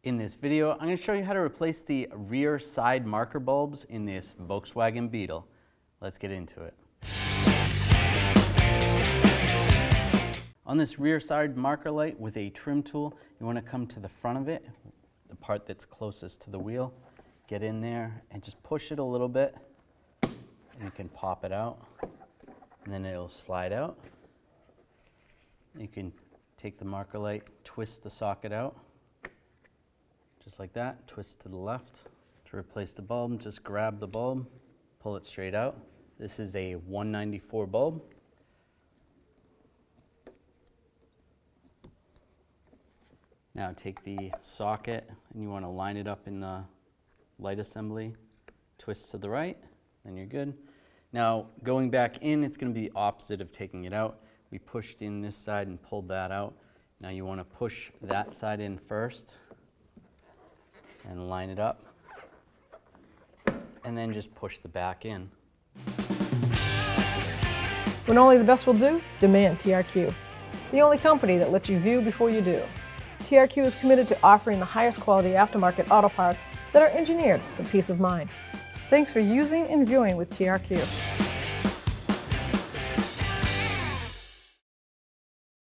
In this video, I'm going to show you how to replace the rear side marker bulbs in this Volkswagen Beetle. Let's get into it. On this rear side marker light with a trim tool, you want to come to the front of it, the part that's closest to the wheel. Get in there and just push it a little bit, and you can pop it out, and then it'll slide out. You can take the marker light, twist the socket out, just like that, twist to the left. To replace the bulb, just grab the bulb, pull it straight out. This is a 194 bulb. Now take the socket and you want to line it up in the light assembly, twist to the right, then you're good. Now going back in, it's going to be the opposite of taking it out. We pushed in this side and pulled that out. Now you want to push that side in first and line it up, and then just push the back in. When only the best will do, demand TRQ. The only company that lets you view before you do. TRQ is committed to offering the highest quality aftermarket auto parts that are engineered for peace of mind. Thanks for using and viewing with TRQ.